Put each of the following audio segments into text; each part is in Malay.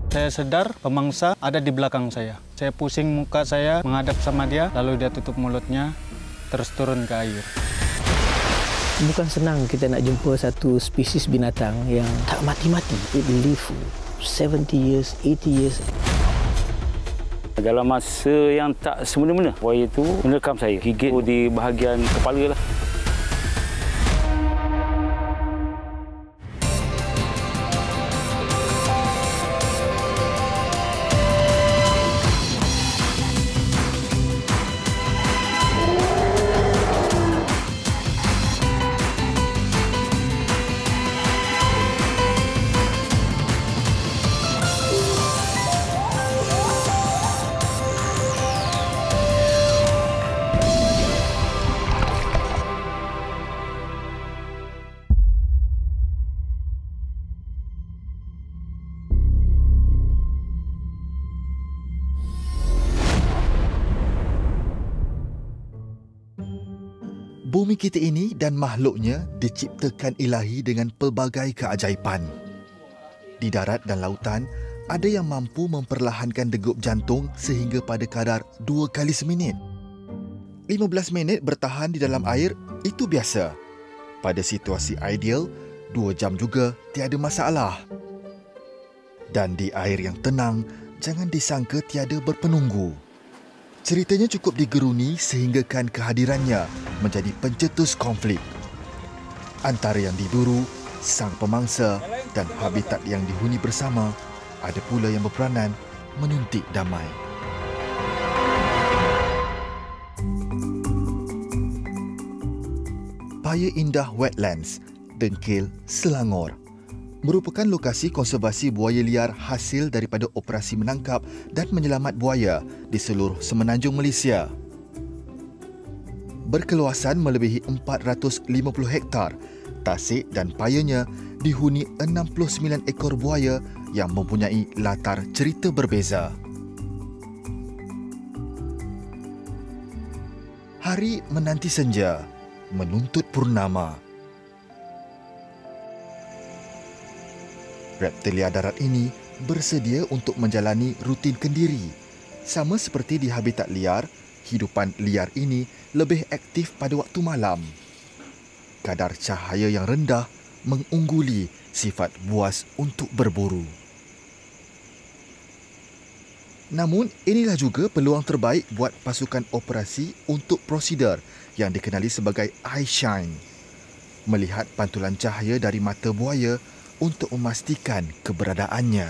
Saya sedar pemangsa ada di belakang saya. Saya pusing muka saya menghadap sama dia, lalu dia tutup mulutnya, terus turun ke air. Bukan senang kita nak jumpa satu spesies binatang yang tak mati-mati. It will live 70 years, 80 years. Dalam masa yang tak semena-mena, buaya itu menerkam saya, gigit di bahagian kepala lah. Bumi kita ini dan makhluknya diciptakan Ilahi dengan pelbagai keajaiban. Di darat dan lautan, ada yang mampu memperlahankan degup jantung sehingga pada kadar 2 kali seminit. 15 minit bertahan di dalam air, itu biasa. Pada situasi ideal, 2 jam juga tiada masalah. Dan di air yang tenang, jangan disangka tiada berpenunggu. Ceritanya cukup digeruni sehinggakan kehadirannya menjadi pencetus konflik antara yang diburu, sang pemangsa dan habitat yang dihuni bersama. Ada pula yang berperanan menyuntik damai. Paya Indah Wetlands, Dengkil, Selangor merupakan lokasi konservasi buaya liar hasil daripada operasi menangkap dan menyelamat buaya di seluruh semenanjung Malaysia. Berkeluasan melebihi 450 hektar, tasik dan payanya dihuni 69 ekor buaya yang mempunyai latar cerita berbeza. Hari menanti senja, menuntut purnama. Reptilia darat ini bersedia untuk menjalani rutin kendiri. Sama seperti di habitat liar, hidupan liar ini lebih aktif pada waktu malam. Kadar cahaya yang rendah mengungguli sifat buas untuk berburu. Namun, inilah juga peluang terbaik buat pasukan operasi untuk prosedur yang dikenali sebagai eye shine. Melihat pantulan cahaya dari mata buaya untuk memastikan keberadaannya.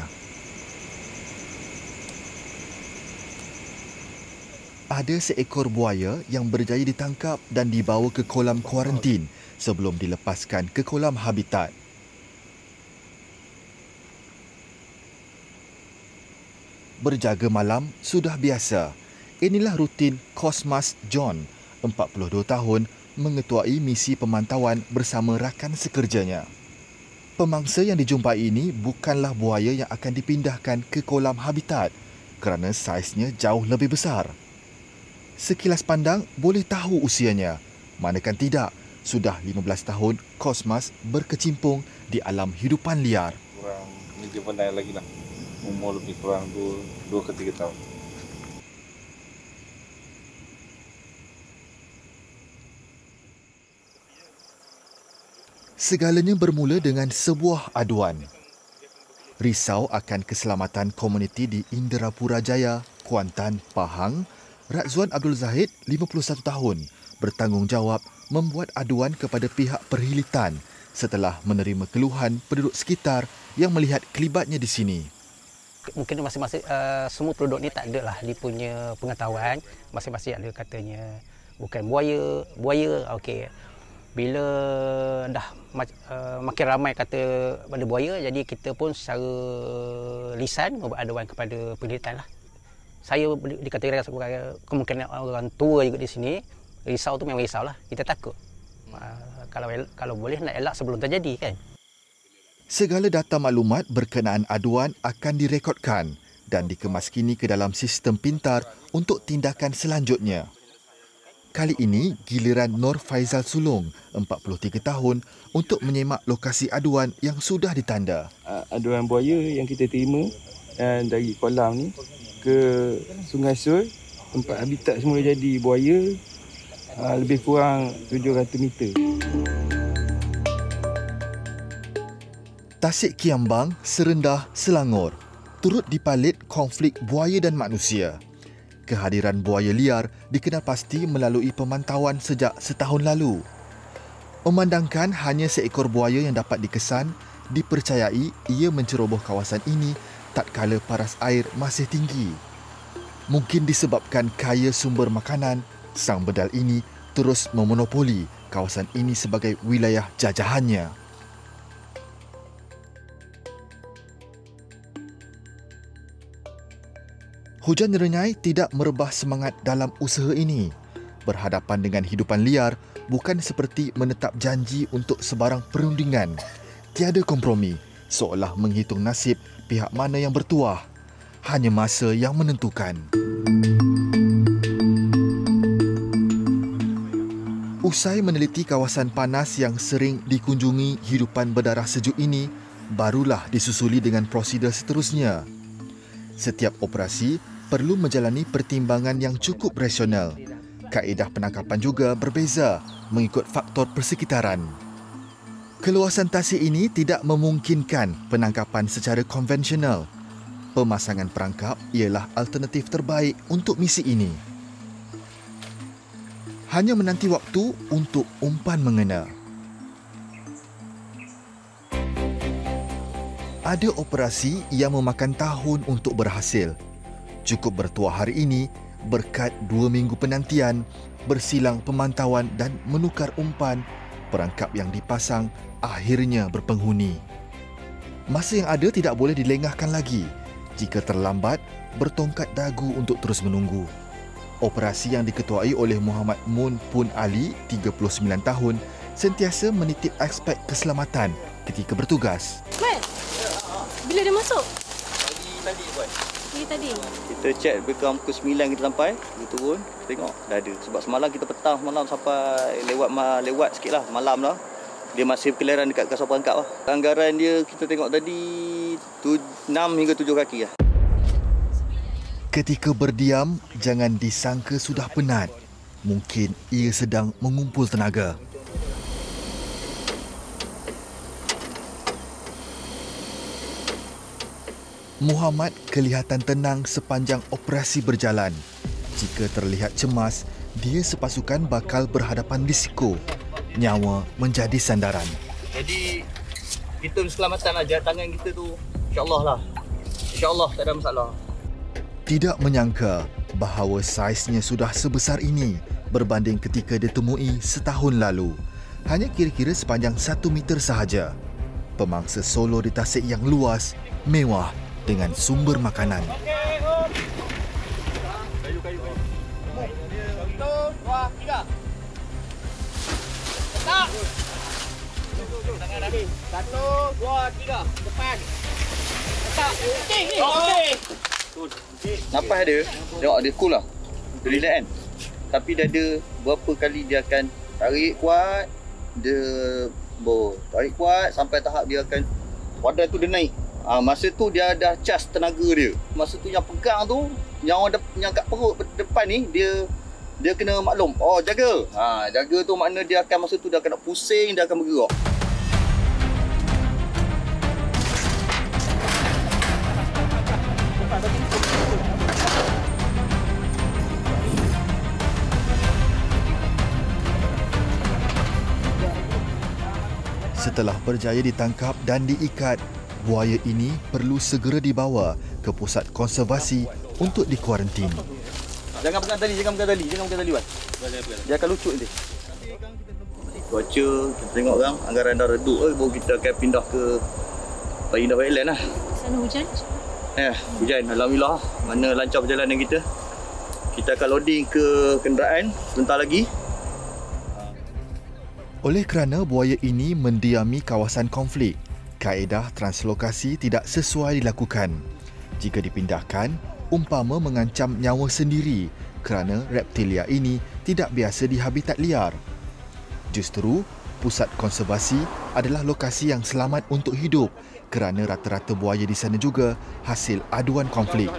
Ada seekor buaya yang berjaya ditangkap dan dibawa ke kolam kuarantin sebelum dilepaskan ke kolam habitat. Berjaga malam sudah biasa. Inilah rutin Cosmas John, 42 tahun, mengetuai misi pemantauan bersama rakan sekerjanya. Pemangsa yang dijumpai ini bukanlah buaya yang akan dipindahkan ke kolam habitat kerana saiznya jauh lebih besar. Sekilas pandang boleh tahu usianya, manakala tidak, sudah 15 tahun Cosmas berkecimpung di alam hidupan liar. Kurang ni dia pandai lagi lah. Umur lebih kurang 2 ke 3 tahun. Segalanya bermula dengan sebuah aduan. Risau akan keselamatan komuniti di Inderapura Jaya, Kuantan, Pahang, Razwan Abdul Zahid, 51 tahun, bertanggungjawab membuat aduan kepada pihak perhilitan setelah menerima keluhan penduduk sekitar yang melihat kelibatnya di sini. Mungkin masing-masing semua penduduk ni tak ada lah dia punya pengetahuan. Masing-masing ada katanya bukan buaya okey. Bila dah makin ramai kata pada buaya, jadi kita pun secara lisan membuat aduan kepada perhilitan lah. Saya dikategorikan sebagai kemungkinan orang tua juga di sini. Risau tu memang risau lah. Kita takut. Kalau boleh nak elak sebelum terjadi kan. Segala data maklumat berkenaan aduan akan direkodkan dan dikemas kini ke dalam sistem pintar untuk tindakan selanjutnya. Kali ini, giliran Nur Faizal Sulong, 43 tahun, untuk menyemak lokasi aduan yang sudah ditanda. Aduan buaya yang kita terima dari kolam ni ke Sungai Sul, tempat habitat semula jadi buaya, lebih kurang 700 meter. Tasik Kiambang, Serendah, Selangor turut dipalit konflik buaya dan manusia. Kehadiran buaya liar dikenal pasti melalui pemantauan sejak setahun lalu. Memandangkan hanya seekor buaya yang dapat dikesan, dipercayai ia menceroboh kawasan ini tatkala paras air masih tinggi. Mungkin disebabkan kaya sumber makanan, sang bedal ini terus memonopoli kawasan ini sebagai wilayah jajahannya. Hujan renyai tidak merebah semangat dalam usaha ini. Berhadapan dengan hidupan liar bukan seperti menetap janji untuk sebarang perundingan. Tiada kompromi, seolah menghitung nasib pihak mana yang bertuah. Hanya masa yang menentukan. Usai meneliti kawasan panas yang sering dikunjungi hidupan berdarah sejuk ini, barulah disusuli dengan prosedur seterusnya. Setiap operasi perlu menjalani pertimbangan yang cukup rasional. Kaedah penangkapan juga berbeza mengikut faktor persekitaran. Keluasan tasik ini tidak memungkinkan penangkapan secara konvensional. Pemasangan perangkap ialah alternatif terbaik untuk misi ini. Hanya menanti waktu untuk umpan mengena. Ada operasi yang memakan tahun untuk berhasil. Cukup bertuah hari ini berkat 2 minggu penantian, bersilang pemantauan dan menukar umpan, perangkap yang dipasang akhirnya berpenghuni. Masa yang ada tidak boleh dilengahkan lagi. Jika terlambat, bertongkat dagu untuk terus menunggu. Operasi yang diketuai oleh Muhammad Mun Pun Ali, 39 tahun, sentiasa menitip aspek keselamatan ketika bertugas. Mat, bila dia masuk? Tadi buat. Tadi. Kita cek lebih kurang pukul 9 kita sampai, kita turun, kita tengok dah ada. Sebab semalam kita petang semalam sampai lewat sikit lah, malam lah. Dia masih berkeliaran dekat kasar perangkap lah. Anggaran dia kita tengok tadi 6 hingga 7 kaki lah. Ketika berdiam, jangan disangka sudah penat. Mungkin ia sedang mengumpul tenaga. Muhammad kelihatan tenang sepanjang operasi berjalan. Jika terlihat cemas, dia sepasukan bakal berhadapan risiko. Nyawa menjadi sandaran. Jadi kita keselamatan lah, jahat tangan kita tu insya-Allah lah. Insya-Allah tak ada masalah. Tidak menyangka bahawa saiznya sudah sebesar ini berbanding ketika ditemui setahun lalu. Hanya kira-kira sepanjang 1 meter sahaja. Pemangsa solo di tasik yang luas, mewah dengan sumber makanan. Napas dia, tengok dia cool lah. Dia relax kan. Tapi dia ada berapa kali dia akan tarik kuat, dia tarik kuat sampai tahap dia akan wadah tu dia naik. Masa tu dia dah cas tenaga dia. Masa tu yang pegang tu, yang kat perut depan ni dia kena maklum. Oh, jaga. Jaga tu makna dia akan masa tu dia akan nak pusing, dia akan bergerak. Setelah berjaya ditangkap dan diikat, buaya ini perlu segera dibawa ke pusat konservasi untuk dikuarantin. Jangan pegang tali, Wan. Dia akan lucut nanti. Cuaca, kita tengok orang, anggaran dah redup, baru kita akan pindah ke Indah Island lah. Sana hujan? Hujan. Alhamdulillah, mana lancar perjalanan kita. Kita akan loading ke kenderaan sebentar lagi. Oleh kerana buaya ini mendiami kawasan konflik, kaedah translokasi tidak sesuai dilakukan. Jika dipindahkan, umpama mengancam nyawa sendiri kerana reptilia ini tidak biasa di habitat liar. Justru, pusat konservasi adalah lokasi yang selamat untuk hidup kerana rata-rata buaya di sana juga hasil aduan konflik.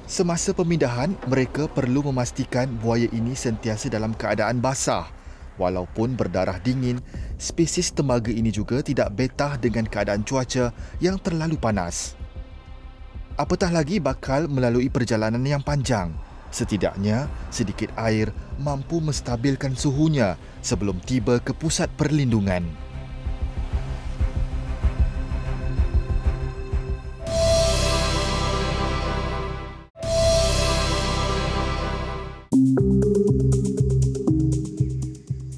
Semasa pemindahan, mereka perlu memastikan buaya ini sentiasa dalam keadaan basah. Walaupun berdarah dingin, spesies tembaga ini juga tidak betah dengan keadaan cuaca yang terlalu panas. Apatah lagi bakal melalui perjalanan yang panjang. Setidaknya, sedikit air mampu menstabilkan suhunya sebelum tiba ke pusat perlindungan.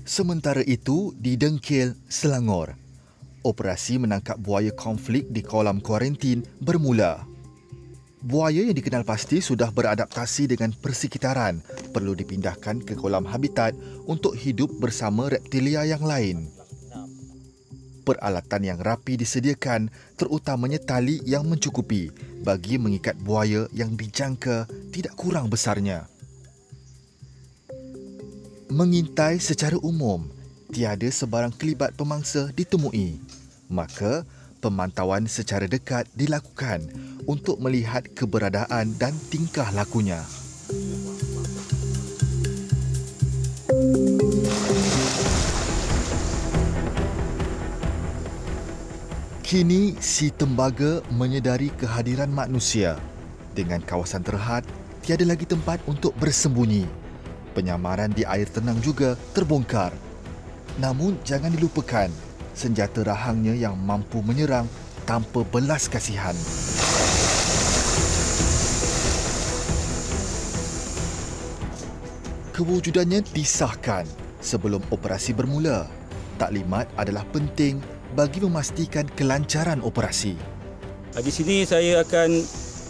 Sementara itu, di Dengkil, Selangor, operasi menangkap buaya konflik di kolam kuarantin bermula. Buaya yang dikenal pasti sudah beradaptasi dengan persekitaran perlu dipindahkan ke kolam habitat untuk hidup bersama reptilia yang lain. Peralatan yang rapi disediakan, terutamanya tali yang mencukupi bagi mengikat buaya yang dijangka tidak kurang besarnya. Mengintai secara umum, tiada sebarang kelibat pemangsa ditemui. Maka, pemantauan secara dekat dilakukan untuk melihat keberadaan dan tingkah lakunya. Kini, si tembaga menyedari kehadiran manusia. Dengan kawasan terhad, tiada lagi tempat untuk bersembunyi. Penyamaran di air tenang juga terbongkar. Namun jangan dilupakan, senjata rahangnya yang mampu menyerang tanpa belas kasihan. Kewujudannya disahkan sebelum operasi bermula. Taklimat adalah penting bagi memastikan kelancaran operasi. Di sini saya akan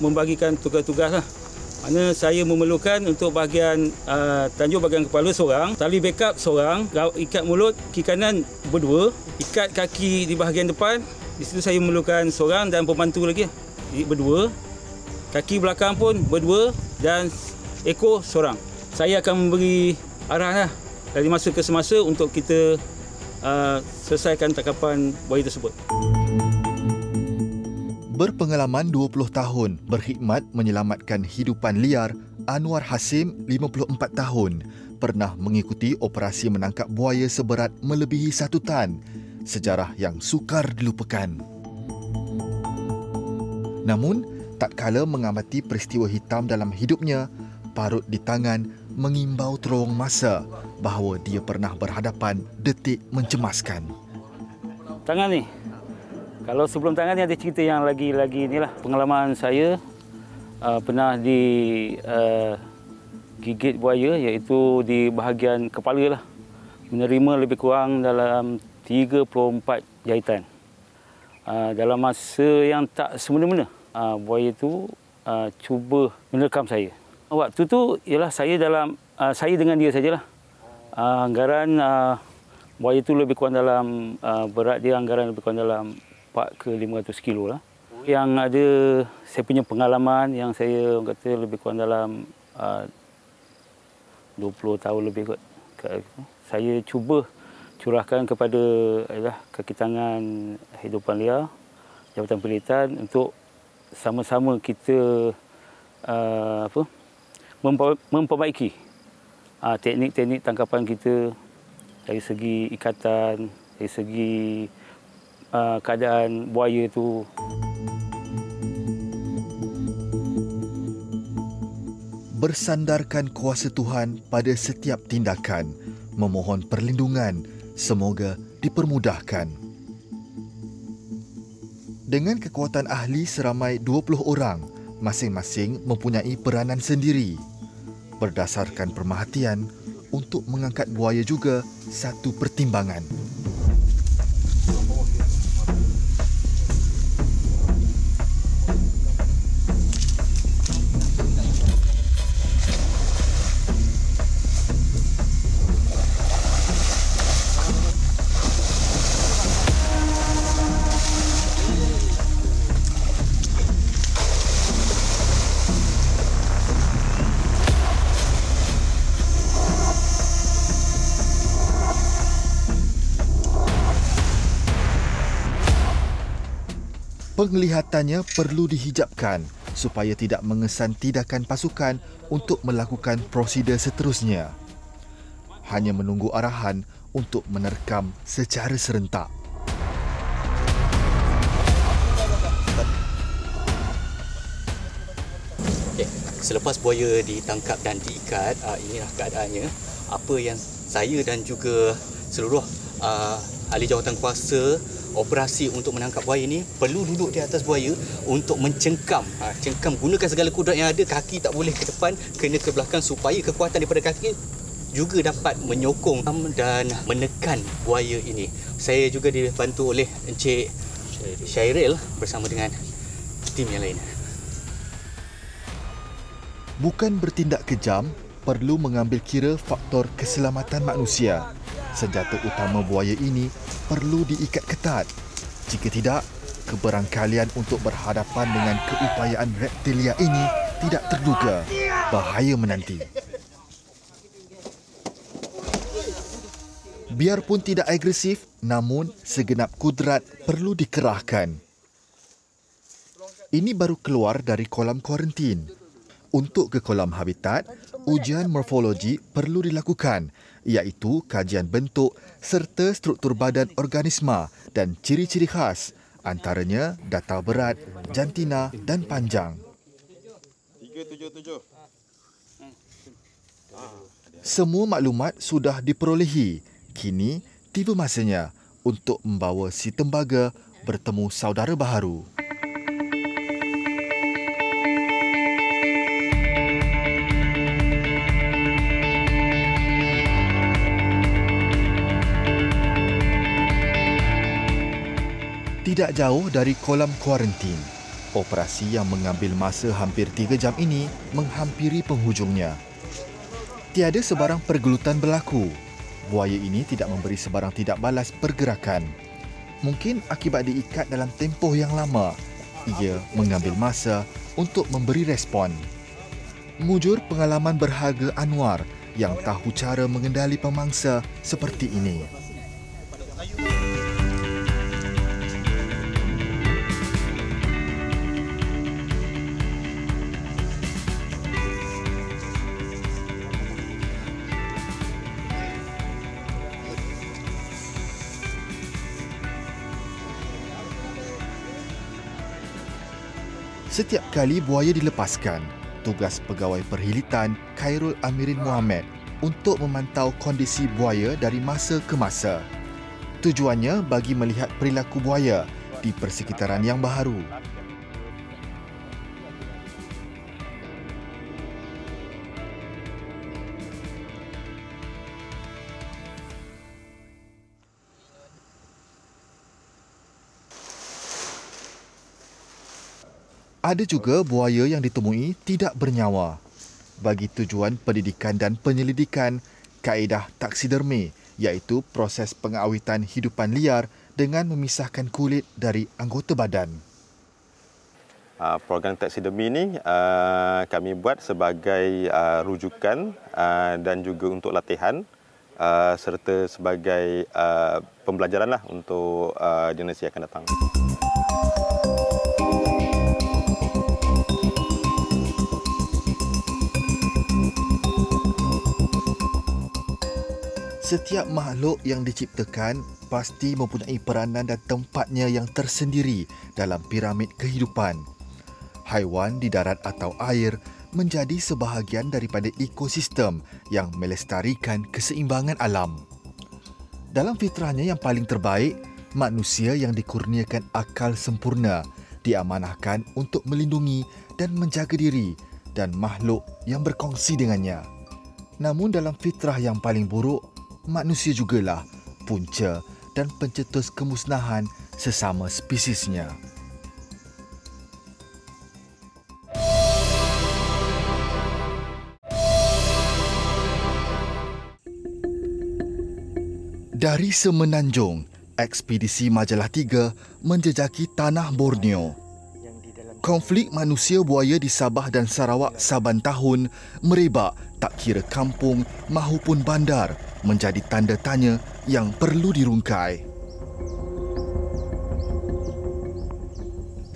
membagikan tugas-tugas. Mana saya memerlukan untuk bahagian tanjung bahagian kepala seorang, tali backup seorang, ikat mulut kaki kanan berdua, ikat kaki di bahagian depan. Di situ saya memerlukan seorang dan pembantu lagi berdua. Kaki belakang pun berdua dan ekor seorang. Saya akan memberi arah dari masa ke semasa untuk kita selesaikan tangkapan buaya tersebut. Berpengalaman 20 tahun berkhidmat menyelamatkan hidupan liar, Anwar Hasim, 54 tahun, pernah mengikuti operasi menangkap buaya seberat melebihi 1 tan, sejarah yang sukar dilupakan. Namun, tatkala mengamati peristiwa hitam dalam hidupnya, parut di tangan mengimbau terowong masa bahawa dia pernah berhadapan detik mencemaskan. Tangan ni. Kalau sebelum tangan ni ada cerita yang lagi inilah pengalaman saya pernah digigit buaya iaitu di bahagian kepala lah. Menerima lebih kurang dalam 34 jahitan. Dalam masa yang tak semena-mena, buaya itu cuba menerkam saya. Waktu tu ialah saya dengan dia sajalah. Anggaran buaya itu lebih kurang dalam berat dia anggaran lebih kurang dalam 4 ke 500 kilo lah. Yang ada saya punya pengalaman yang saya kata lebih kurang dalam 20 tahun lebih kot. Saya cuba curahkan kepada kaki tangan hidupan liar, Jabatan Penelitian untuk sama-sama kita memperbaiki teknik-teknik tangkapan kita dari segi ikatan, dari segi keadaan buaya itu. Bersandarkan kuasa Tuhan pada setiap tindakan, memohon perlindungan, semoga dipermudahkan. Dengan kekuatan ahli seramai 20 orang, masing-masing mempunyai peranan sendiri. Berdasarkan pemerhatian, untuk mengangkat buaya juga satu pertimbangan. Penglihatannya perlu dihijabkan supaya tidak mengesan tindakan pasukan untuk melakukan prosedur seterusnya. Hanya menunggu arahan untuk menerkam secara serentak. Okay. Selepas buaya ditangkap dan diikat, inilah keadaannya. Apa yang saya dan juga seluruh ahli jawatan kuasa operasi untuk menangkap buaya ini perlu duduk di atas buaya untuk mencengkam. Cengkam, gunakan segala kudrat yang ada, kaki tak boleh ke depan, kena ke belakang supaya kekuatan daripada kaki juga dapat menyokong dan menekan buaya ini. Saya juga dibantu oleh Encik Syairil bersama dengan tim yang lain. Bukan bertindak kejam, perlu mengambil kira faktor keselamatan manusia. Senjata utama buaya ini perlu diikat ketat. Jika tidak, keberangkalian untuk berhadapan dengan keupayaan reptilia ini tidak terduga. Bahaya menanti. Biarpun tidak agresif, namun segenap kudrat perlu dikerahkan. Ini baru keluar dari kolam kuarantin. Untuk ke kolam habitat, ujian morfologi perlu dilakukan, iaitu kajian bentuk serta struktur badan organisma dan ciri-ciri khas, antaranya data berat, jantina dan panjang. 377. Semua maklumat sudah diperolehi. Kini, tiba masanya untuk membawa si tembaga bertemu saudara baharu. Tidak jauh dari kolam kuarantin, operasi yang mengambil masa hampir 3 jam ini menghampiri penghujungnya. Tiada sebarang pergelutan berlaku. Buaya ini tidak memberi sebarang tidak balas pergerakan. Mungkin akibat diikat dalam tempoh yang lama, ia mengambil masa untuk memberi respon. Mujur pengalaman berharga Anwar yang tahu cara mengendali pemangsa seperti ini. Setiap kali buaya dilepaskan, tugas pegawai perhilitan Khairul Amirin Muhammad untuk memantau kondisi buaya dari masa ke masa. Tujuannya bagi melihat perilaku buaya di persekitaran yang baharu. Ada juga buaya yang ditemui tidak bernyawa. Bagi tujuan pendidikan dan penyelidikan, kaedah taksidermi iaitu proses pengawitan hidupan liar dengan memisahkan kulit dari anggota badan. Program taksidermi ini kami buat sebagai rujukan dan juga untuk latihan serta sebagai pembelajaranlah untuk generasi yang akan datang. Setiap makhluk yang diciptakan pasti mempunyai peranan dan tempatnya yang tersendiri dalam piramid kehidupan. Haiwan di darat atau air menjadi sebahagian daripada ekosistem yang melestarikan keseimbangan alam. Dalam fitrahnya yang paling terbaik, manusia yang dikurniakan akal sempurna diamanahkan untuk melindungi dan menjaga diri dan makhluk yang berkongsi dengannya. Namun dalam fitrah yang paling buruk, manusia jugalah punca dan pencetus kemusnahan sesama spesiesnya. Dari Semenanjung, ekspedisi Majalah 3 menjejaki tanah Borneo. Konflik manusia buaya di Sabah dan Sarawak saban tahun merebak tak kira kampung mahupun bandar, menjadi tanda tanya yang perlu dirungkai.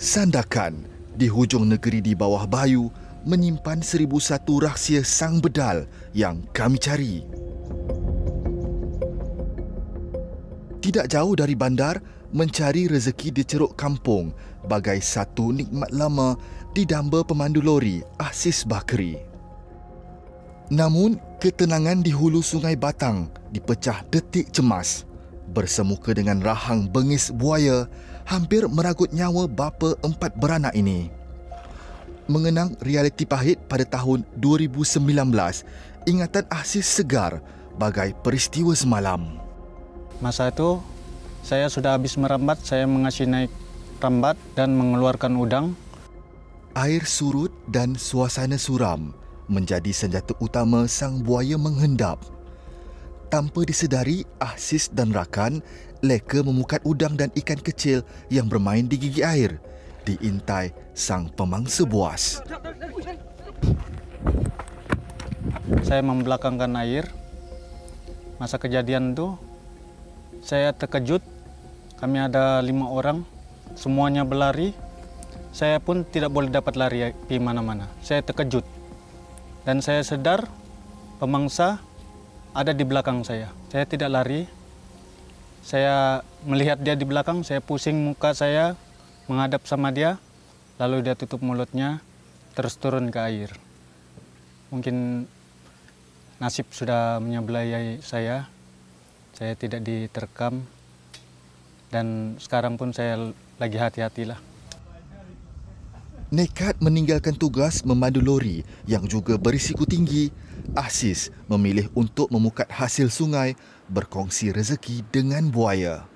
Sandakan di hujung negeri di bawah Bayu menyimpan 1001 rahsia sang bedal yang kami cari. Tidak jauh dari bandar, mencari rezeki di Ceruk Kampung bagai satu nikmat lama didamba pemandu lori Asis Bakri. Namun, ketenangan di hulu Sungai Batang dipecah detik cemas. Bersemuka dengan rahang bengis buaya, hampir meragut nyawa bapa 4 beranak ini. Mengenang realiti pahit pada tahun 2019, ingatan Asis segar bagai peristiwa semalam. Masa itu, saya sudah habis merambat, saya mengasih naik rambat dan mengeluarkan udang. Air surut dan suasana suram menjadi senjata utama sang buaya menghendap. Tanpa disedari, Asis dan rakan leka memukat udang dan ikan kecil yang bermain di gigi air, diintai sang pemangsa buas. Saya membelakangkan air. Masa kejadian itu, saya terkejut. Kami ada 5 orang, semuanya berlari. Saya pun tidak boleh dapat lari di mana-mana. Saya terkejut. Dan saya sadar pemangsa ada di belakang saya. Saya tidak lari. Saya melihat dia di belakang, saya pusing muka saya menghadap sama dia. Lalu dia tutup mulutnya, terus turun ke air. Mungkin nasib sudah menyebelahi saya. Saya tidak diterkam. Dan sekarang pun saya lagi hati-hatilah. Nekat meninggalkan tugas memandu lori yang juga berisiko tinggi, Asis memilih untuk memukat hasil sungai, berkongsi rezeki dengan buaya.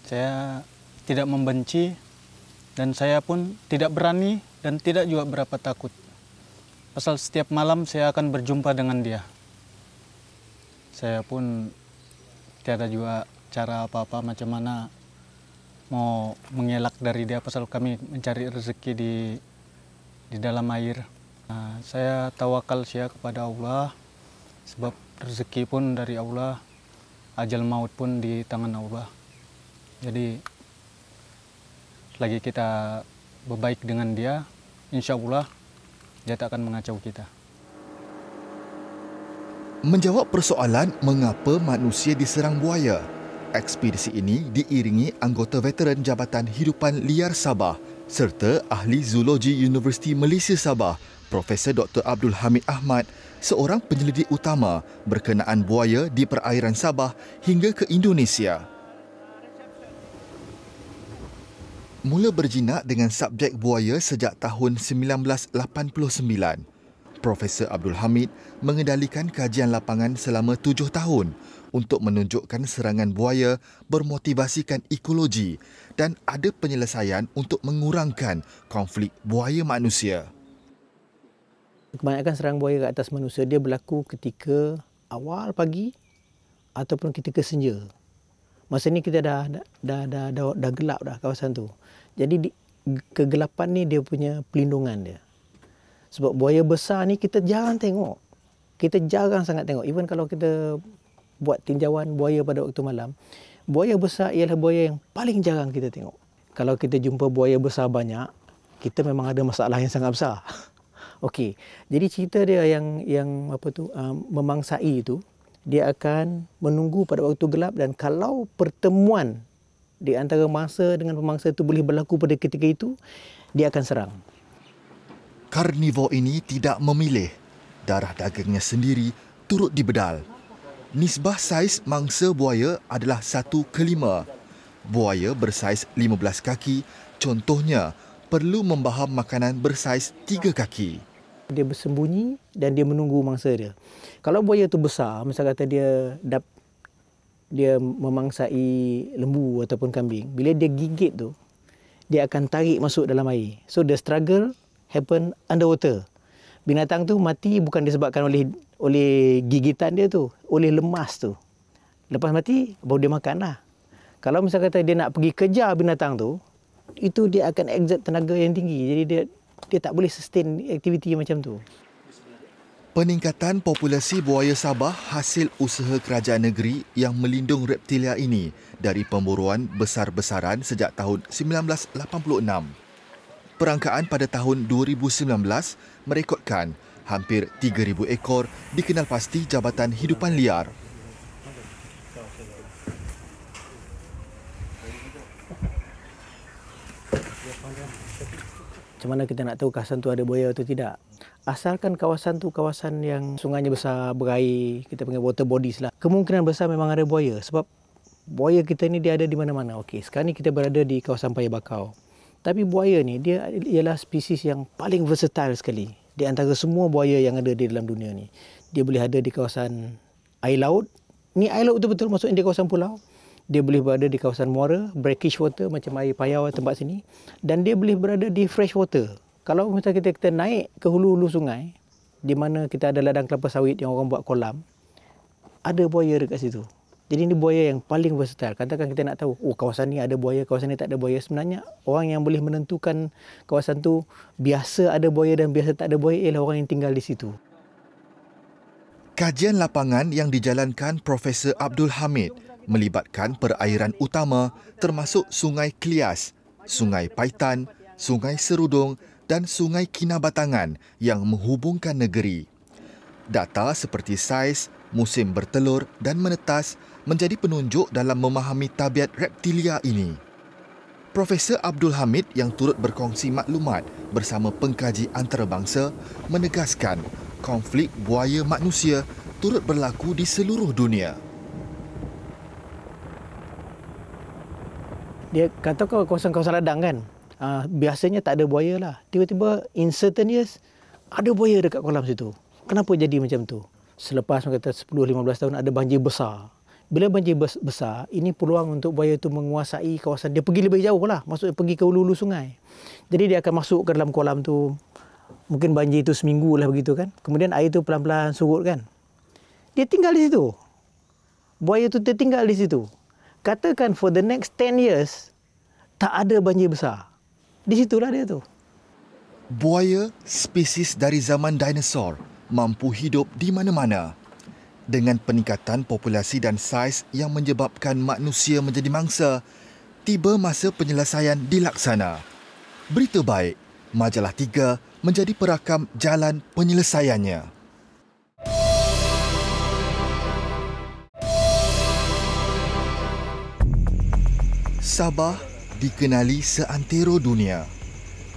Saya tidak membenci dan saya pun tidak berani dan tidak juga berapa takut. Pasal setiap malam saya akan berjumpa dengan dia. Saya pun tiada juga cara apa-apa macam mana mau mengelak dari dia, pasal kami mencari rezeki di dalam air. Saya tawakal saya kepada Allah, sebab rezeki pun dari Allah, ajal maut pun di tangan Allah. Jadi selagi kita berbaik dengan dia, insya Allah dia tak akan mengacau kita. Menjawab persoalan mengapa manusia diserang buaya, ekspedisi ini diiringi anggota veteran Jabatan Hidupan Liar Sabah serta ahli zoologi Universiti Malaysia Sabah, Profesor Dr. Abdul Hamid Ahmad, seorang penyelidik utama berkenaan buaya di perairan Sabah hingga ke Indonesia. Mula berjinak dengan subjek buaya sejak tahun 1989. Profesor Abdul Hamid mengendalikan kajian lapangan selama 7 tahun untuk menunjukkan serangan buaya bermotivasikan ekologi dan ada penyelesaian untuk mengurangkan konflik buaya manusia. Kebanyakan serang buaya ke atas manusia dia berlaku ketika awal pagi ataupun ketika senja. Masa ni kita dah gelap dah kawasan tu. Jadi kegelapan ni dia punya pelindungan dia. Sebab buaya besar ni kita jarang tengok. Kita jarang sangat tengok. Even kalau kita buat tinjauan buaya pada waktu malam, buaya besar ialah buaya yang paling jarang kita tengok. Kalau kita jumpa buaya besar banyak, kita memang ada masalah yang sangat besar. Okey. Jadi cerita dia yang memangsai itu, dia akan menunggu pada waktu gelap dan kalau pertemuan di antara mangsa dengan pemangsa itu boleh berlaku pada ketika itu, dia akan serang. Karnivor ini tidak memilih. Darah dagingnya sendiri turut dibedal. Nisbah saiz mangsa buaya adalah 1:5. Buaya bersaiz 15 kaki, contohnya, perlu membaham makanan bersaiz 3 kaki. Dia bersembunyi dan dia menunggu mangsa dia. Kalau buaya tu besar, misal kata dia memangsai lembu ataupun kambing, bila dia gigit tu, dia akan tarik masuk dalam air. So the struggle happen underwater. Binatang tu mati bukan disebabkan oleh gigitan dia tu, oleh lemas tu. Lepas mati, baru dia makan lah. Kalau misal kata dia nak pergi kejar binatang tu, itu dia akan exert tenaga yang tinggi. Jadi dia tak boleh sustain aktiviti macam tu. Peningkatan populasi buaya Sabah hasil usaha kerajaan negeri yang melindung reptilia ini dari pemburuan besar-besaran sejak tahun 1986. Perangkaan pada tahun 2019 merekodkan hampir 3,000 ekor dikenal pasti Jabatan Hidupan Liar. Macam mana kita nak tahu kawasan tu ada buaya atau tidak? Asalkan kawasan tu kawasan yang sungainya besar, berair, kita panggil water bodies lah. Kemungkinan besar memang ada buaya sebab buaya kita ni dia ada di mana-mana. Okey, sekarang ni kita berada di kawasan Paya Bakau. Tapi buaya ni dia ialah spesies yang paling versatile sekali di antara semua buaya yang ada di dalam dunia ni. Dia boleh ada di kawasan air laut. Ni air laut betul-betul maksudnya di kawasan pulau. Dia boleh berada di kawasan muara, brackish water macam air payau tempat sini. Dan dia boleh berada di fresh water. Kalau misalnya kita naik ke hulu-hulu sungai, di mana kita ada ladang kelapa sawit yang orang buat kolam, ada buaya dekat situ. Jadi ini buaya yang paling versatile. Katakan kita nak tahu, kawasan ni ada buaya, kawasan ni tak ada buaya. Sebenarnya orang yang boleh menentukan kawasan tu biasa ada buaya dan biasa tak ada buaya ialah orang yang tinggal di situ. Kajian lapangan yang dijalankan Profesor Abdul Hamid melibatkan perairan utama termasuk Sungai Klias, Sungai Paitan, Sungai Serudung dan Sungai Kinabatangan yang menghubungkan negeri. Data seperti saiz, musim bertelur dan menetas menjadi penunjuk dalam memahami tabiat reptilia ini. Profesor Abdul Hamid yang turut berkongsi maklumat bersama pengkaji antarabangsa menegaskan konflik buaya manusia turut berlaku di seluruh dunia. Dia kata kawasan-kawasan ladang kan, biasanya tak ada buaya lah. Tiba-tiba in certain years, ada buaya dekat kolam situ. Kenapa jadi macam tu? Selepas kata 10-15 tahun ada banjir besar. Bila banjir besar, ini peluang untuk buaya itu menguasai kawasan. Dia pergi lebih jauh lah, maksudnya pergi ke hulu-hulu sungai. Jadi dia akan masuk ke dalam kolam tu. Mungkin banjir itu seminggu lah begitu kan. Kemudian air tu pelan-pelan surut kan. Dia tinggal di situ. Buaya tu tertinggal di situ. Katakan for the next 10 years, tak ada banjir besar. Di situlah dia tu. Buaya, spesies dari zaman dinosaur, mampu hidup di mana-mana. Dengan peningkatan populasi dan saiz yang menyebabkan manusia menjadi mangsa, tiba masa penyelesaian dilaksana. Berita baik, Majalah 3 menjadi perakam jalan penyelesaiannya. Sabah dikenali seantero dunia.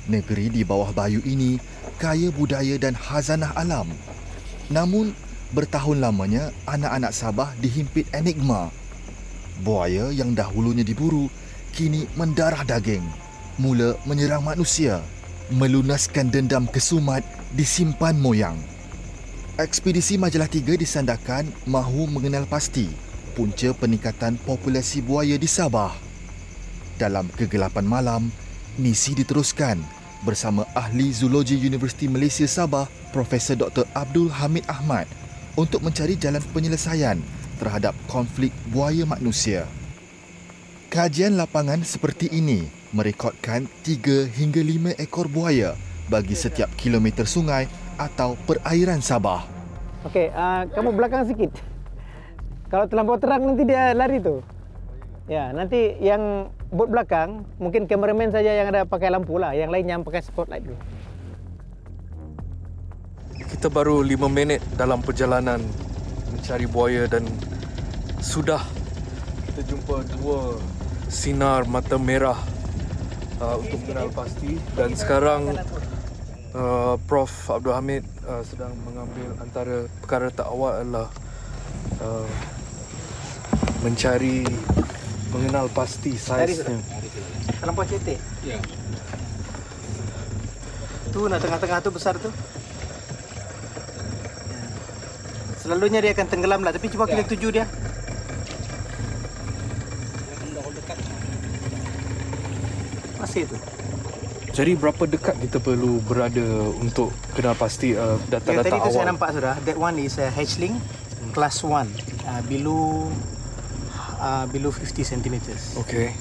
Negeri di bawah bayu ini kaya budaya dan khazanah alam. Namun, bertahun lamanya anak-anak Sabah dihimpit enigma. Buaya yang dahulunya diburu, kini mendarah daging. Mula menyerang manusia, melunaskan dendam kesumat disimpan moyang. Ekspedisi Majalah 3 disandarkan mahu mengenal pasti punca peningkatan populasi buaya di Sabah. Dalam kegelapan malam, misi diteruskan bersama ahli zoologi Universiti Malaysia Sabah, Profesor Dr. Abdul Hamid Ahmad untuk mencari jalan penyelesaian terhadap konflik buaya manusia. Kajian lapangan seperti ini merekodkan 3 hingga 5 ekor buaya bagi setiap kilometer sungai atau perairan Sabah. Okey, kamu belakang sikit. Kalau terlampau terang nanti dia lari tu. Ya, nanti yang bot belakang, mungkin kameraman saja yang ada pakai lampu lah. Yang lain yang pakai spotlight dulu. Kita baru 5 minit dalam perjalanan mencari buaya dan sudah kita jumpa 2 sinar mata merah untuk mengenal pasti. Dan sekarang Prof. Abdul Hamid sedang mengambil antara perkara tak awal adalah mencari mengenal pasti saiznya. Terlampau cetek? Ya. Tu nak tengah-tengah tu besar tu. Selalunya dia akan tenggelam lah, tapi cuba kita tuju dia. Masih tu. Jadi berapa dekat kita perlu berada untuk kenal pasti data-data awal? Tadi tu saya nampak sudah. That one is a hatchling, class 1, below 50 centimeters. Okay.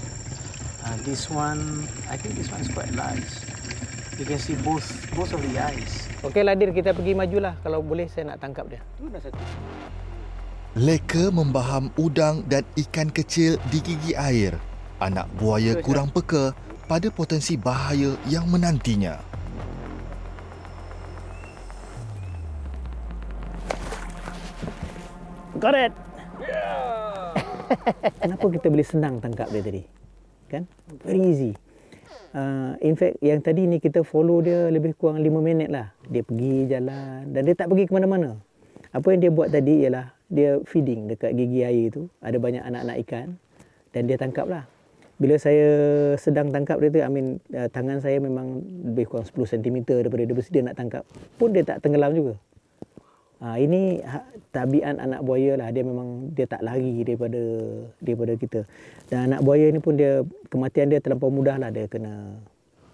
This one, I think this one is quite large. You can see both of the eyes. Okey lah Dir, kita pergi majulah. Kalau boleh saya nak tangkap dia. Leka membaham udang dan ikan kecil di gigi air. Anak buaya kurang peka pada potensi bahaya yang menantinya. Got it! Kenapa kita boleh senang tangkap dia tadi? Kan? Very easy. In fact, yang tadi ni kita follow dia lebih kurang 5 minit lah. Dia pergi jalan dan dia tak pergi ke mana-mana. Apa yang dia buat tadi ialah dia feeding dekat gigi air tu. Ada banyak anak-anak ikan dan dia tangkap lah. Bila saya sedang tangkap dia tu, tangan saya memang lebih kurang 10 cm daripada dia bersedia nak tangkap. Pun dia tak tenggelam juga. Ini tabiat anak buaya lah. Dia tak lari daripada kita. Dan anak buaya ni pun kematian dia terlampau mudah lah. Dia kena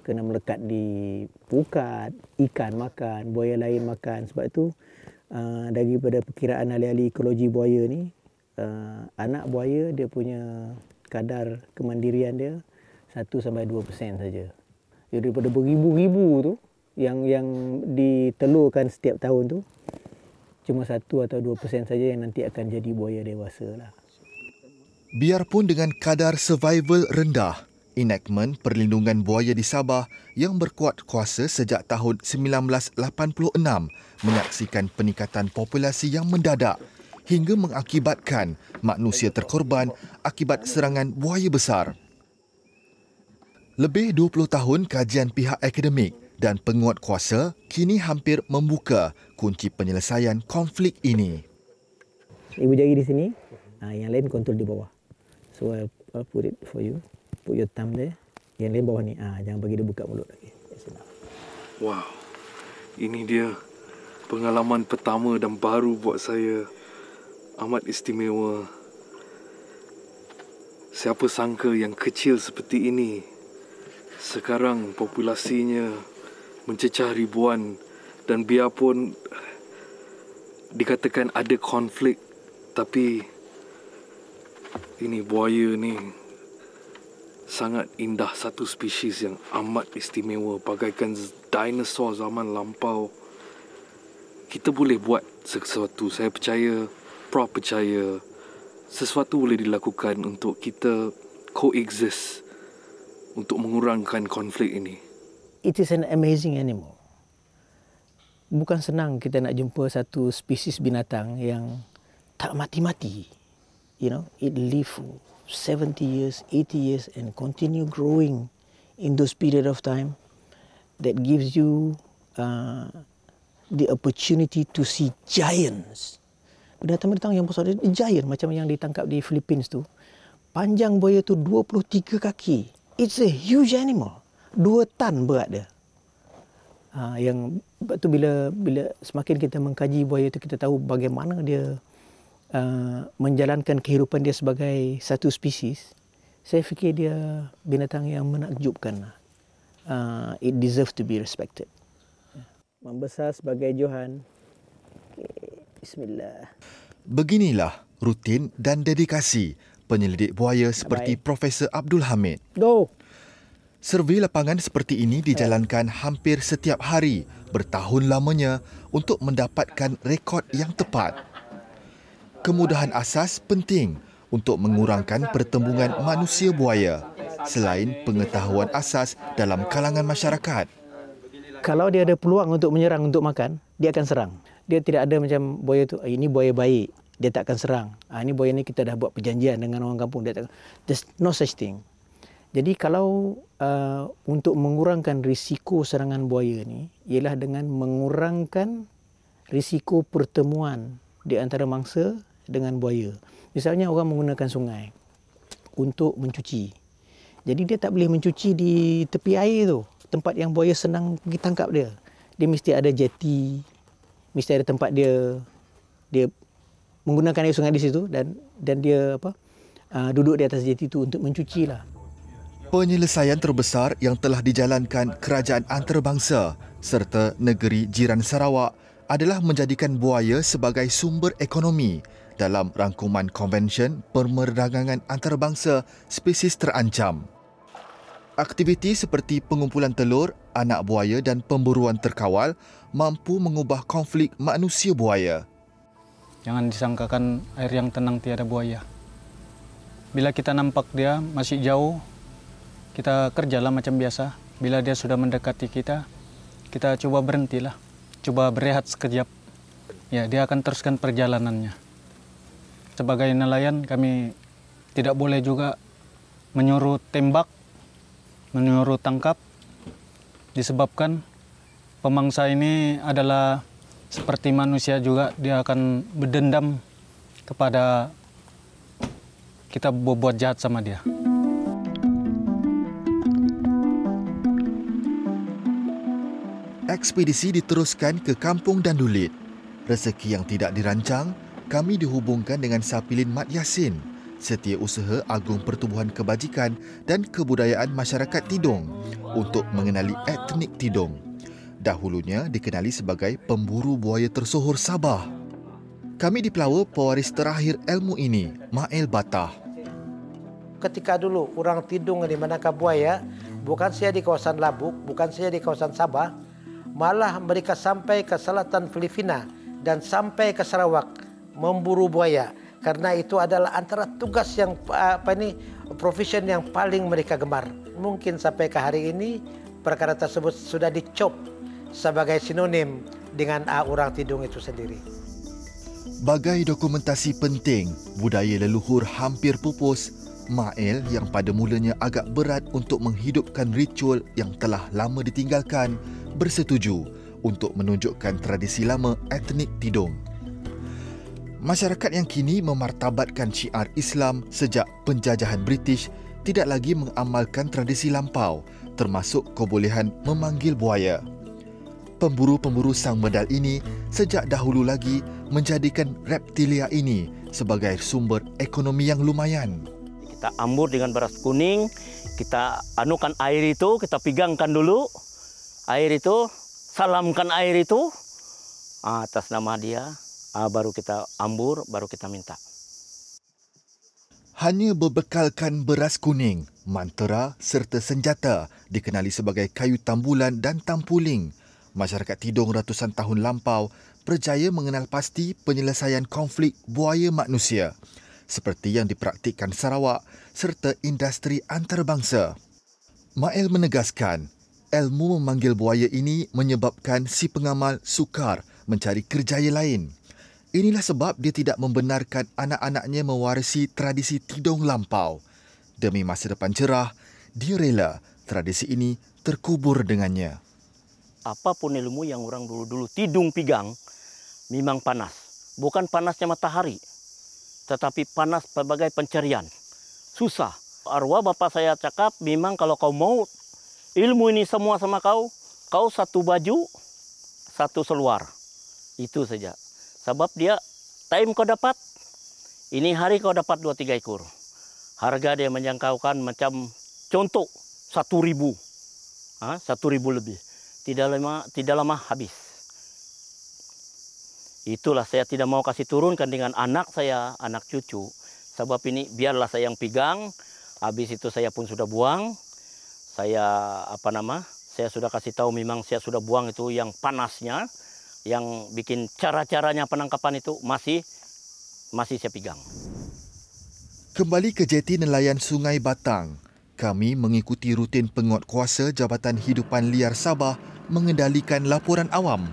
melekat di pukat, ikan makan, buaya lain makan. Sebab itu daripada perkiraan ahli-ahli ekologi buaya ni, anak buaya dia punya kadar kemandirian dia 1-2% saja. Jadi daripada beribu-ribu tu yang ditelurkan setiap tahun tu, cuma 1 atau 2% saja yang nanti akan jadi buaya dewasa lah. Biarpun dengan kadar survival rendah, enactment perlindungan buaya di Sabah yang berkuat kuasa sejak tahun 1986 menyaksikan peningkatan populasi yang mendadak hingga mengakibatkan manusia terkorban akibat serangan buaya besar. Lebih 20 tahun kajian pihak akademik dan penguat kuasa kini hampir membuka kunci penyelesaian konflik ini. Ibu jari di sini, yang lain kontrol di bawah. So I'll put it for you. Put your thumb there. Yang lain bawah ni. Jangan bagi dia buka mulut lagi. Wow. Ini dia pengalaman pertama dan baru buat saya. Amat istimewa. Siapa sangka yang kecil seperti ini sekarang populasinya mencecah ribuan, dan biarpun dikatakan ada konflik, tapi ini buaya ni sangat indah, satu spesies yang amat istimewa, bagaikan dinosaur zaman lampau. Kita boleh buat sesuatu, saya percaya, Prof percaya, sesuatu boleh dilakukan untuk kita coexist, untuk mengurangkan konflik ini. It is an amazing animal. Bukan senang kita nak jumpa satu spesies binatang yang tak mati-mati. You know, it live 70 years, 80 years and continue growing in those period of time that gives you the opportunity to see giants. Binatang-binatang yang besar, giant macam yang ditangkap di Philippines tu. Panjang buaya tu 23 kaki. It's a huge animal. 2 tan berat dia. Yang tu bila semakin kita mengkaji buaya tu, kita tahu bagaimana dia menjalankan kehidupan dia sebagai satu spesies. Saya fikir dia binatang yang menakjubkan. It deserves to be respected. Membesar sebagai Johan. Okay. Bismillah. Beginilah rutin dan dedikasi penyelidik buaya seperti Profesor Abdul Hamid. Go. Survei lapangan seperti ini dijalankan hampir setiap hari bertahun lamanya untuk mendapatkan rekod yang tepat. Kemudahan asas penting untuk mengurangkan pertembungan manusia buaya selain pengetahuan asas dalam kalangan masyarakat. Kalau dia ada peluang untuk menyerang untuk makan, dia akan serang. Dia tidak ada macam buaya tu, ini buaya baik, dia tak akan serang. Ini buaya ni kita dah buat perjanjian dengan orang kampung, dia tak. There's no such thing. Jadi kalau untuk mengurangkan risiko serangan buaya ni ialah dengan mengurangkan risiko pertemuan di antara mangsa dengan buaya. Misalnya orang menggunakan sungai untuk mencuci. Jadi dia tak boleh mencuci di tepi air tu, tempat yang buaya senang pergi tangkap dia. Dia mesti ada jeti, mesti ada tempat dia menggunakan air sungai di situ dan dia duduk di atas jeti itu untuk mencuci lah. Penyelesaian terbesar yang telah dijalankan kerajaan antarabangsa serta negeri jiran Sarawak adalah menjadikan buaya sebagai sumber ekonomi dalam rangkuman Konvensyen Permerdagangan Antarabangsa Spesies Terancam. Aktiviti seperti pengumpulan telur, anak buaya dan pemburuan terkawal mampu mengubah konflik manusia buaya. Jangan disangkakan air yang tenang tiada buaya. Bila kita nampak dia masih jauh, kita kerjalah macam biasa. Bila dia sudah mendekati kita coba berhentilah. Coba berehat sekejap. Ya, dia akan teruskan perjalanannya. Sebagai nelayan, kami tidak boleh juga menyuruh tembak, menyuruh tangkap, disebabkan pemangsa ini adalah seperti manusia juga, dia akan berdendam kepada kita berbuat jahat sama dia. Ekspedisi diteruskan ke Kampung Dandulit. Rezeki yang tidak dirancang, kami dihubungkan dengan Sapilin Mat Yasin, Setiausaha Agung Pertubuhan Kebajikan dan Kebudayaan Masyarakat Tidong untuk mengenali etnik Tidong. Dahulunya dikenali sebagai pemburu buaya tersohor Sabah. Kami dipelawa pewaris terakhir ilmu ini, Mael Batah. Ketika dulu orang Tidong ini menangkap buaya, bukan saja di kawasan Labuk, bukan saja di kawasan Sabah, malah mereka sampai ke selatan Filipina dan sampai ke Sarawak memburu buaya. Karena itu adalah antara tugas yang profession yang paling mereka gemar. Mungkin sampai ke hari ini perkara tersebut sudah dicop sebagai sinonim dengan orang Tidong itu sendiri. Bagai dokumentasi penting budaya leluhur hampir pupus, Mael yang pada mulanya agak berat untuk menghidupkan ritual yang telah lama ditinggalkan, bersetuju untuk menunjukkan tradisi lama etnik Tidong. Masyarakat yang kini memartabatkan syiar Islam sejak penjajahan British tidak lagi mengamalkan tradisi lampau, termasuk kebolehan memanggil buaya. Pemburu-pemburu sang medal ini sejak dahulu lagi menjadikan reptilia ini sebagai sumber ekonomi yang lumayan. Kita ambur dengan beras kuning, kita anukan air itu, kita pegangkan dulu air itu, salamkan air itu atas nama dia. Baru kita ambur, baru kita minta. Hanya berbekalkan beras kuning, mantera serta senjata dikenali sebagai kayu tambulan dan tampuling. Masyarakat Tidong ratusan tahun lampau berjaya mengenal pasti penyelesaian konflik buaya manusia seperti yang dipraktikkan Sarawak serta industri antarabangsa. Mael menegaskan, ilmu memanggil buaya ini menyebabkan si pengamal sukar mencari kerjaya lain. Inilah sebab dia tidak membenarkan anak-anaknya mewarisi tradisi Tidong lampau. Demi masa depan cerah, dia rela tradisi ini terkubur dengannya. Apapun ilmu yang orang dulu-dulu Tidong pegang, memang panas. Bukan panasnya matahari, tetapi panas sebagai pencarian. Susah. Arwah bapa saya cakap, memang kalau kau mau ilmu ini semua sama kau satu baju, satu seluar. Itu saja. Sebab dia, time kau dapat, ini hari kau dapat 2-3 ekor. Harga dia menjangkaukan macam contoh 1.000. 1.000 lebih. Tidak lama habis. Itulah saya tidak mau kasih turunkan dengan anak saya, anak cucu. Sebab ini biarlah saya yang pegang, habis itu saya pun sudah buang. Saya sudah kasih tahu memang saya sudah buang itu yang panasnya. Yang bikin cara-caranya penangkapan itu masih saya pegang. Kembali ke jeti nelayan Sungai Batang, kami mengikuti rutin penguatkuasa Jabatan Hidupan Liar Sabah mengendalikan laporan awam.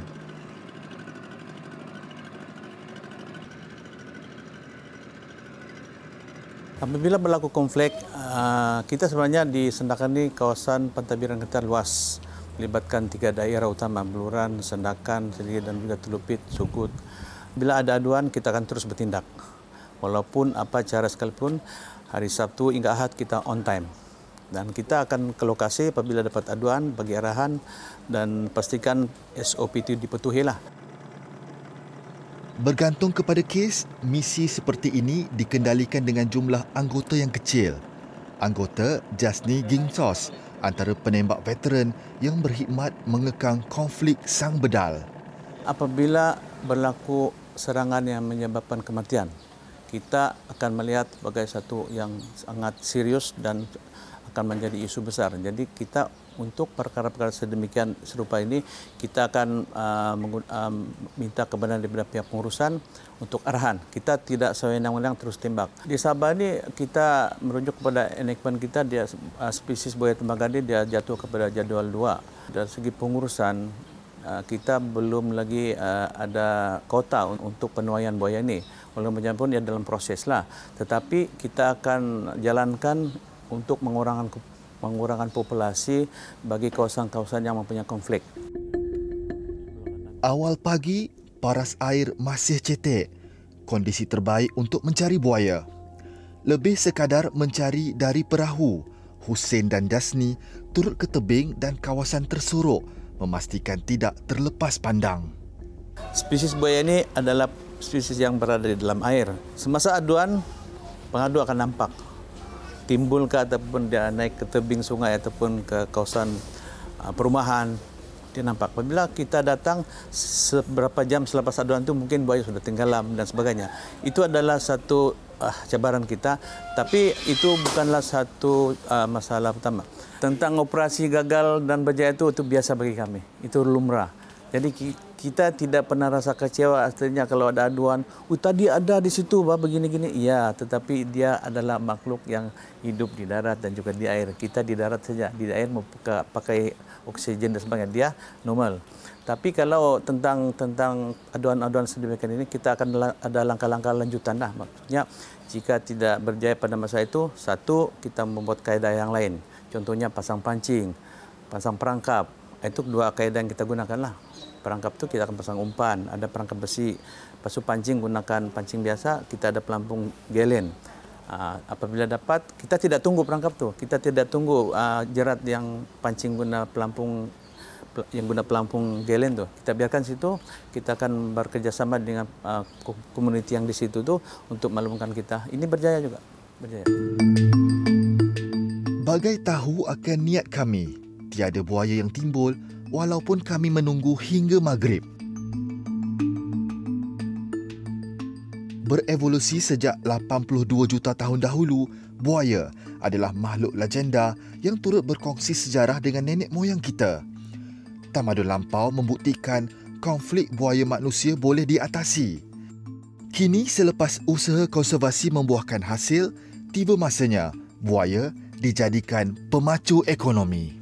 Apabila berlaku konflik, kita sebenarnya di Sendakan ini kawasan pentadbiran kita luas. Melibatkan 3 daerah utama, Beluran, Sendakan, Selir dan juga Telupit, Sugut. Bila ada aduan, kita akan terus bertindak. Walaupun apa cara sekalipun, hari Sabtu hingga Ahad kita on time. Dan kita akan ke lokasi apabila dapat aduan, bagi arahan dan pastikan SOP itu dipatuhilah. Bergantung kepada kes, misi seperti ini dikendalikan dengan jumlah anggota yang kecil. Anggota Jasni Gingsos, antara penembak veteran yang berkhidmat mengekang konflik sang bedal. Apabila berlaku serangan yang menyebabkan kematian, kita akan melihat sebagai satu yang sangat serius dan akan menjadi isu besar. Jadi kita untuk perkara-perkara sedemikian serupa ini, kita akan minta kepada daripada pihak pengurusan untuk arahan. Kita tidak sewenang-wenang terus tembak. Di Sabah ini kita merujuk kepada enactment kita, dia spesies buaya tembagadi dia jatuh kepada jadual 2. Dari segi pengurusan, kita belum lagi ada kota untuk penuaian buaya ini. Walaupun pun dia dalam proses lah. Tetapi kita akan jalankan untuk mengurangkan populasi bagi kawasan-kawasan yang mempunyai konflik. Awal pagi, paras air masih cetek. Kondisi terbaik untuk mencari buaya. Lebih sekadar mencari dari perahu, Hussein dan Dasni turut ke tebing dan kawasan tersorok memastikan tidak terlepas pandang. Spesies buaya ini adalah spesies yang berada di dalam air. Semasa aduan, pengadu akan nampak. Timbul ke ataupun dia naik ke tebing sungai ataupun ke kawasan perumahan, dia nampak. Apabila kita datang seberapa jam selepas aduan itu mungkin buaya sudah tenggelam dan sebagainya. Itu adalah satu cabaran kita, tapi itu bukanlah satu masalah utama. Tentang operasi gagal dan berjaya itu biasa bagi kami. Itu lumrah. Jadi kita tidak pernah rasa kecewa artinya kalau ada aduan, tadi ada di situ begini-gini. Iya, tetapi dia adalah makhluk yang hidup di darat dan juga di air. Kita di darat saja, di air pakai oksigen dan sebagainya, dia normal. Tapi kalau tentang aduan-aduan sedemikian ini, kita akan ada langkah-langkah lanjutan lah. Maksudnya, jika tidak berjaya pada masa itu, satu, kita membuat kaedah yang lain. Contohnya pasang pancing, pasang perangkap. Itu dua kaedah yang kita gunakan lah. Perangkap itu kita akan pasang umpan, ada perangkap besi. Pasu pancing gunakan pancing biasa, kita ada pelampung gelen. Apabila dapat, kita tidak tunggu perangkap tu, kita tidak tunggu jerat yang pancing guna pelampung gelen tu. Kita biarkan situ, kita akan bekerjasama dengan komuniti yang di situ tu untuk melumpuhkan kita. Ini berjaya juga, berjaya. Bagai tahu akan niat kami, tiada buaya yang timbul walaupun kami menunggu hingga maghrib. Berevolusi sejak 82 juta tahun dahulu, buaya adalah makhluk legenda yang turut berkongsi sejarah dengan nenek moyang kita. Tamadun lampau membuktikan konflik buaya manusia boleh diatasi. Kini selepas usaha konservasi membuahkan hasil, tiba masanya buaya dijadikan pemacu ekonomi.